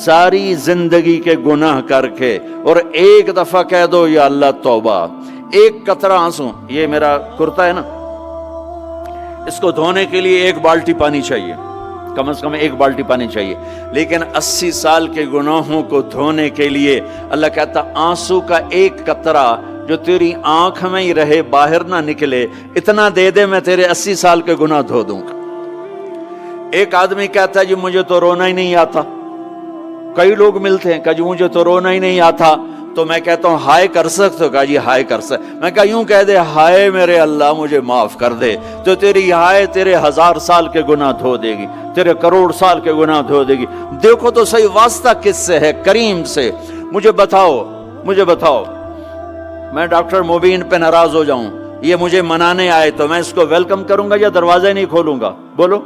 सारी जिंदगी के गुनाह करके और एक दफा कह दो या अल्लाह तौबा, एक कतरा आंसू, ये मेरा कुर्ता है ना, इसको धोने के लिए एक बाल्टी पानी चाहिए, कम से कम एक बाल्टी पानी चाहिए, लेकिन 80 साल के गुनाहों को धोने के लिए अल्लाह कहता आंसू का एक कतरा जो तेरी आंख में ही रहे, बाहर ना निकले, इतना दे दे, मैं तेरे 80 साल के गुनाह धो दूंगा। एक आदमी कहता है जी मुझे तो रोना ही नहीं आता। कई लोग मिलते हैं, कहा जी मुझे तो रोना ही नहीं आता। तो मैं कहता हूँ हाय कर सकते हो? कहा जी हाय कर सकते। मैं कहा यूं कह दे, हाय मेरे अल्लाह मुझे माफ कर दे, तो तेरी हाय तेरे 1000 साल के गुनाह धो देगी, तेरे करोड़ साल के गुनाह धो देगी। देखो तो सही वास्ता किससे है? करीम से। मुझे बताओ मैं डॉक्टर मुबीन पे नाराज हो जाऊं, ये मुझे मनाने आए, तो मैं इसको वेलकम करूंगा या दरवाजा नहीं खोलूंगा? बोलो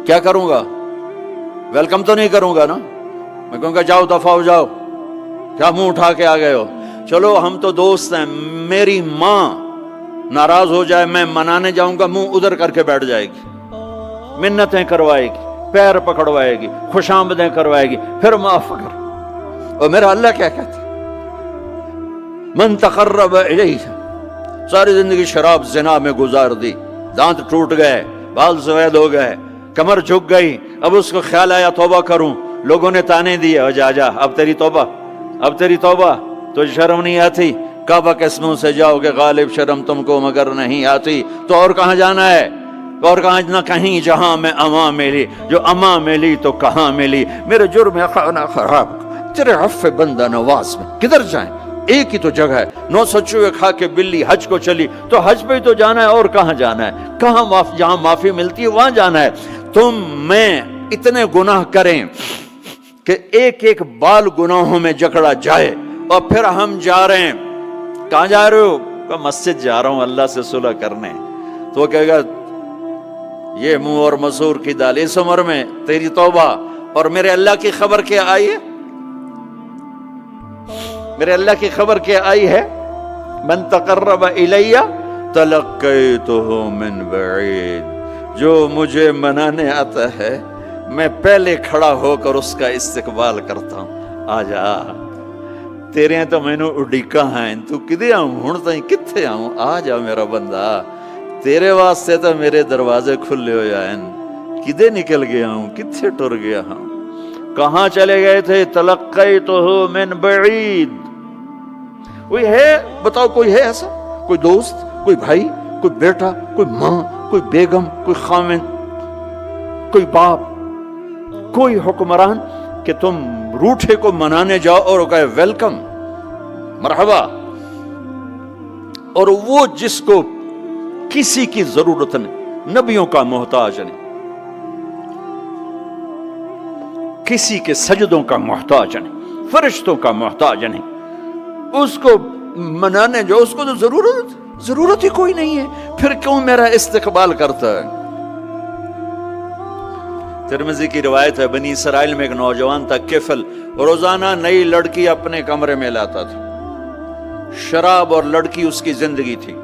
क्या करूंगा? वेलकम तो नहीं करूंगा ना, मैं कहूंगा जाओ दफा हो जाओ, क्या मुंह उठा के आ गए हो? चलो हम तो दोस्त हैं, मेरी माँ नाराज हो जाए, मैं मनाने जाऊंगा, मुंह उधर करके बैठ जाएगी, मिन्नतें करवाएगी, पैर पकड़वाएगी, खुशामदें करवाएगी, फिर माफ कर। और मेरा अल्लाह क्या कहता है? मन तकर्रब इलैहि, सारी जिंदगी शराब ज़िना में गुजार दी, दांत टूट गए, बाल सफेद हो गए, कमर झुक गई, अब उसको ख्याल आया तौबा करूं, लोगों ने ताने दिए, जा जा अब तेरी तौबा, तो शर्म नहीं आती? काबा के मुंह से जाओगे, गालिब शर्म तुमको मगर नहीं आती, तो और कहां जाना है? और कहां ना कहीं जहां में अमा मिली, जो अमा मिली तो कहां मिली, मेरे जुर्म खाना खराब तेरे अफ़्फ़े बंदा नवाज में किधर जाएं? एक ही तो जगह है, 900 चूहे खा के बिल्ली हज को चली, तो हज पे ही तो जाना है, और कहां जाना है? कहां जहां माफी मिलती है वहां जाना है। तुम मैं इतने गुनाह करें कि एक एक बाल गुनाहों में जकड़ा जाए, और फिर हम जा रहे हैं, कहां जा रहे हो? कहा मस्जिद जा रहा हूं अल्लाह से सुलह करने। तो वो कहेगा ये मुंह और मसूर की दाल, इस उम्र में तेरी तौबा, और मेरे अल्लाह की खबर क्या आई है? मेरे अल्लाह की खबर क्या आई है? मन तकर्रब इलैया तलक्कैतुहु मिन बईद, जो मुझे मनाने आता है मैं पहले खड़ा होकर उसका इस्तकबाल करता हूं। आजा तेरे तो मैनू उड़ीका है, तू किदे आऊं हुण ताईं, कित्थे आऊं? आ जा मेरा बंदा, तेरे वास्ते तो मेरे दरवाजे खुले हो जाए, किदे निकल गया हूं, कित्थे टुर गया हूं, कहां चले गए थे? तलक्कैतुहु मिन बईद। कोई है? बताओ कोई है ऐसा? कोई दोस्त, कोई भाई, कोई बेटा, कोई माँ, कोई बेगम, कोई खामिन, कोई बाप, कोई हुक्मरान कि तुम रूठे को मनाने जाओ और कहे वेलकम मरहबा, और वो जिसको किसी की जरूरत नहीं, नबियों का मोहताज नहीं, किसी के सजदों का मोहताज नहीं, फरिश्तों का मोहताज नहीं, उसको मनाने जो उसको तो जरूरत ही कोई नहीं है, फिर क्यों मेरा इस्तकबाल करता है? तिरमिज़ी की रिवायत है, बनी इसराइल में एक नौजवान था किफल, रोजाना नई लड़की अपने कमरे में लाता था, शराब और लड़की उसकी जिंदगी थी।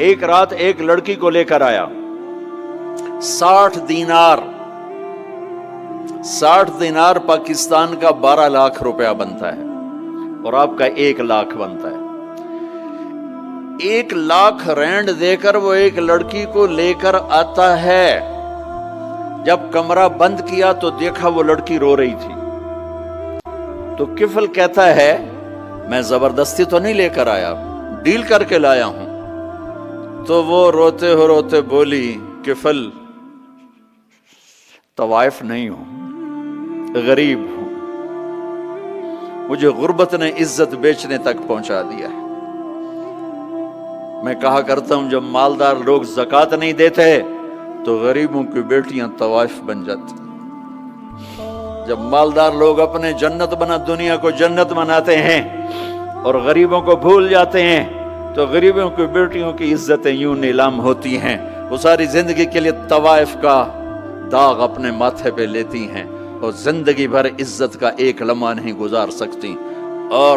एक रात एक लड़की को लेकर आया, 60 दिनार पाकिस्तान का 12 लाख रुपया बनता है, और आपका 1 लाख बनता है। 1 लाख रैंड देकर वो एक लड़की को लेकर आता है। जब कमरा बंद किया तो देखा वो लड़की रो रही थी। तो किफल कहता है मैं जबरदस्ती तो नहीं लेकर आया, डील करके लाया हूं। तो वो रोते बोली किफल तवाइफ नहीं हूं, गरीब हूं, मुझे गुर्बत ने इज्जत बेचने तक पहुंचा दिया है। मैं कहा करता हूं जब मालदार लोग ज़कात नहीं देते तो गरीबों की बेटियां तवाइफ बन जाती। जब मालदार लोग अपने जन्नत बना दुनिया को जन्नत बनाते हैं और गरीबों को भूल जाते हैं तो गरीबों की बेटियों की इज्जतें यूं नीलाम होती हैं। वो सारी जिंदगी के लिए तवाइफ का दाग अपने माथे पे लेती हैं और जिंदगी भर इज्जत का एक लम्हा नहीं गुजार सकती। और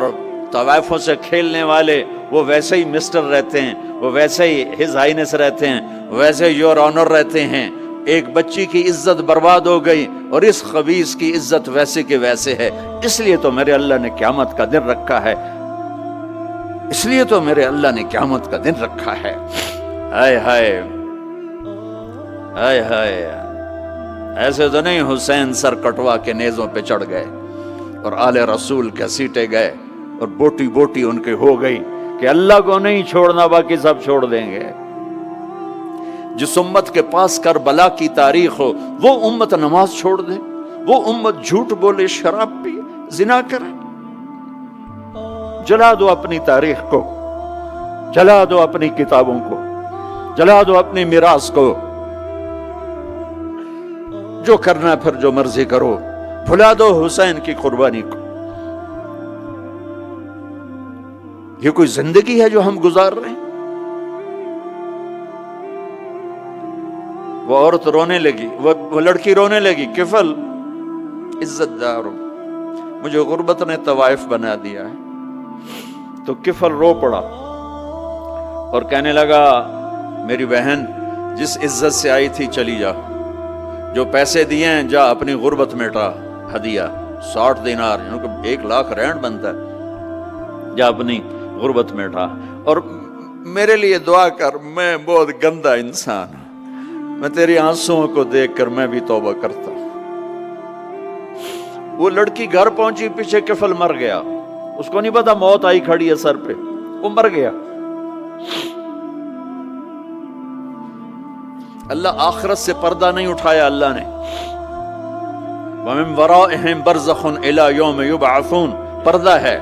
तवाइफों से खेलने वाले वो वैसे ही मिस्टर रहते हैं, वो वैसे ही हिज हाइनेस रहते हैं, वैसे योर ऑनर रहते हैं। ایک بچی کی عزت برباد ہو گئی اور اس خبیث کی عزت ویسے کے ویسے ہے، اس لیے تو میرے اللہ نے قیامت کا دن رکھا ہے، اس لیے تو میرے اللہ نے قیامت کا دن رکھا ہے۔ ہائے ہائے ہائے ہائے، ایسے تو نہیں حسین سر کٹوا کے نیزوں پہ چڑھ گئے اور آل رسول گھسیٹے گئے اور بوٹی بوٹی ان کے ہو گئی کہ اللہ کو نہیں چھوڑنا باقی سب چھوڑ دیں گے۔ جس امت کے پاس کربلا کی تاریخ ہو وہ امت نماز چھوڑ دے، وہ امت جھوٹ بولے، شراب پیے، زنا کرے۔ جلا دو اپنی تاریخ کو، جلا دو اپنی کتابوں کو، جلا دو اپنی میراث کو، جو کرنا پھر جو مرضی کرو، بھلا دو حسین کی قربانی کو۔ یہ کوئی زندگی ہے جو ہم گزار رہے ہیں؟ وہ عورت رونے لگی، وہ لڑکی رونے لگی، کفل عزت دار ہو، مجھے غربت نے طوائف بنا دیا ہے۔ تو کفل رو پڑا اور کہنے لگا میری بہن جس عزت سے آئی تھی چلی جا، جو پیسے دیے ہیں جا اپنی غربت مٹا، ہدیہ 60 دینار یعنی کہ 1 لاکھ رینڈ بنتا ہے، جا اپنی غربت مٹا، اور میرے لیے دعا کر، میں بہت گندا انسان ہوں، میں تیری آنسوؤں کو دیکھ کر میں بھی توبہ کرتا ہوں۔ وہ لڑکی گھر پہنچی، پیچھے کفل مر گیا، اس کو نہیں پتا موت آئی کھڑی ہے سر پہ، وہ مر گیا۔ اللہ آخرت سے پردہ نہیں اٹھایا اللہ نے۔ وَمِن وَرَائِهِمْ بَرْزَخٌ إِلَى يَوْمِ يُبْعَثُونَ، پردہ ہے،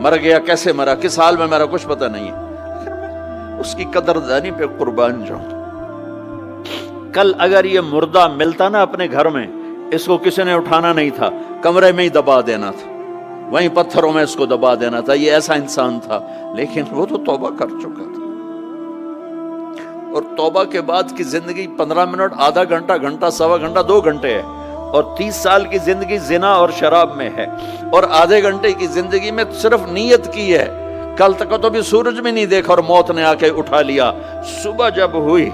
مر گیا، کیسے مرا، کس حال میں مرا، کچھ پتہ نہیں ہے، اس کی قدردانی پہ قربان جاؤں۔ کل اگر یہ مردہ ملتا نا اپنے گھر میں، اس کو کسی نے اٹھانا نہیں تھا، کمرے میں ہی دبا دینا تھا، وہیں پتھروں میں اس کو دبا دینا تھا، یہ ایسا انسان تھا، لیکن وہ تو توبہ کر چکا تھا۔ اور توبہ کے بعد کی زندگی 15 منٹ، آدھا گھنٹہ، گھنٹہ، سوا گھنٹہ، 2 گھنٹے ہے، اور 30 سال کی زندگی زنا اور شراب میں ہے، اور آدھے گھنٹے کی زندگی میں صرف نیت کی ہے۔ کل تک تو بھی سورج بھی نہیں دیکھا اور موت نے آ کے اٹھا لیا۔ صبح جب ہوئی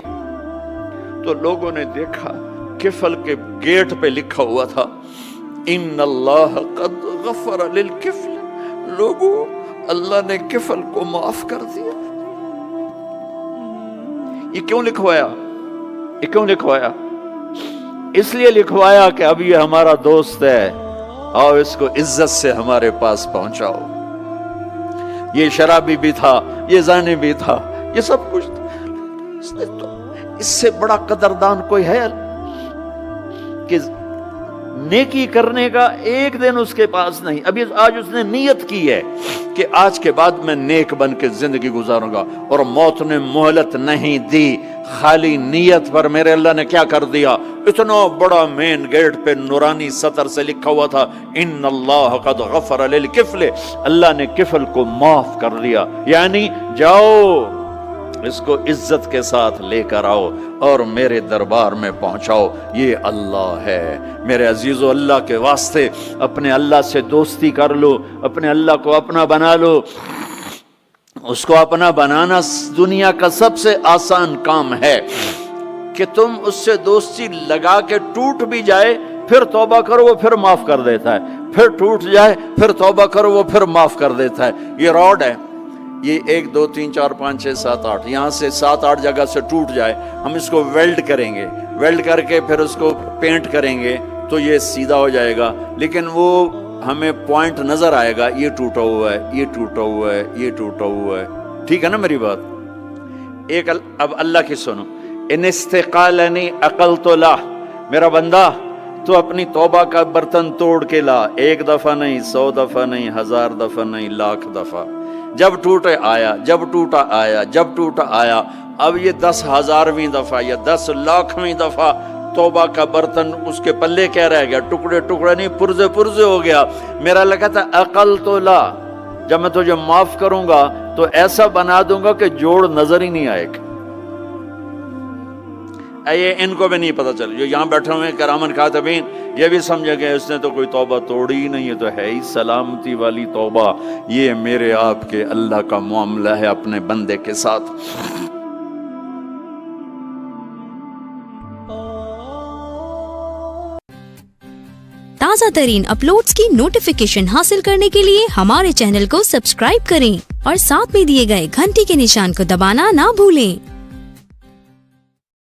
تو لوگوں نے دیکھا کفل کے گیٹ پہ لکھا ہوا تھا ان اللہ قد غفر للکفل، لوگوں اللہ نے کفل کو معاف کر دیا۔ یہ کیوں لکھوایا؟ یہ کیوں لکھوایا؟ اس لیے لکھوایا کہ اب یہ ہمارا دوست ہے، آؤ اس کو عزت سے ہمارے پاس پہنچاؤ۔ یہ شرابی بھی تھا، یہ زانی بھی تھا، یہ سب کچھ تھا۔ اس سے بڑا قدردان کوئی ہے کہ نیکی کرنے کا ایک دن اس کے پاس نہیں؟ ابھی آج اس نے نیت کی ہے کہ آج کے بعد میں نیک بن کے زندگی گزاروں گا، اور موت نے مہلت نہیں دی۔ خالی نیت پر میرے اللہ نے کیا کر دیا، اتنا بڑا مین گیٹ پہ نورانی سطر سے لکھا ہوا تھا ان اللہ قد غفر للکفل، اللہ نے کفل کو معاف کر دیا، یعنی جاؤ اس کو عزت کے ساتھ لے کر آؤ اور میرے دربار میں پہنچاؤ، یہ اللہ ہے۔ میرے عزیزو، اللہ کے واسطے اپنے اللہ سے دوستی کر لو، اپنے اللہ کو اپنا بنا لو۔ اس کو اپنا بنانا دنیا کا سب سے آسان کام ہے کہ تم اس سے دوستی لگا کے ٹوٹ بھی جائے پھر توبہ کرو وہ پھر معاف کر دیتا ہے، پھر ٹوٹ جائے پھر توبہ کرو وہ پھر معاف کر دیتا ہے۔ یہ راڈ ہے، یہ 1 2 3 4 5 6 7 8 یہاں سے 7 8 جگہ سے ٹوٹ جائے، ہم اس کو ویلڈ کریں گے، ویلڈ کر کے پھر اس کو پینٹ کریں گے تو یہ سیدھا ہو جائے گا، لیکن وہ ہمیں پوائنٹ نظر آئے گا، یہ ٹوٹا ہوا ہے، یہ ٹوٹا ہوا ہے، یہ ٹوٹا ہوا ہے۔ ٹھیک ہے نا میری بات؟ ایک اب اللہ کی سنو، ان استقالنی عقلت لا، میرا بندہ تو اپنی توبہ کا برتن توڑ کے لا، 1 دفعہ نہیں، 100 دفعہ نہیں، 1000 دفعہ نہیں، 1,00,000 دفعہ۔ جب ٹوٹے آیا، جب ٹوٹا آیا، جب ٹوٹا آیا، اب یہ 10,000ویں دفعہ یا 10,00,000ویں دفعہ توبہ کا برتن اس کے پلے کیا رہ گیا، ٹکڑے ٹکڑے نہیں، پرزے پرزے ہو گیا۔ میرا لگا تھا عقل تو لا، جب میں تجھے معاف کروں گا تو ایسا بنا دوں گا کہ جوڑ نظر ہی نہیں آئے گا۔ یہ ان کو بھی نہیں پتا چل، جو یہاں بیٹھے ہوئے کرامن کاتبین یہ بھی سمجھے گئے اس نے تو کوئی توبہ توڑی ہی نہیں، ہے تو ہے ہی سلامتی والی توبہ۔ یہ میرے آپ کے اللہ کا معاملہ ہے اپنے بندے کے ساتھ۔ تازہ ترین اپلوڈز کی نوٹیفیکیشن حاصل کرنے کے لیے ہمارے چینل کو سبسکرائب کریں اور ساتھ میں دیے گئے گھنٹی کے نشان کو دبانا نہ بھولیں۔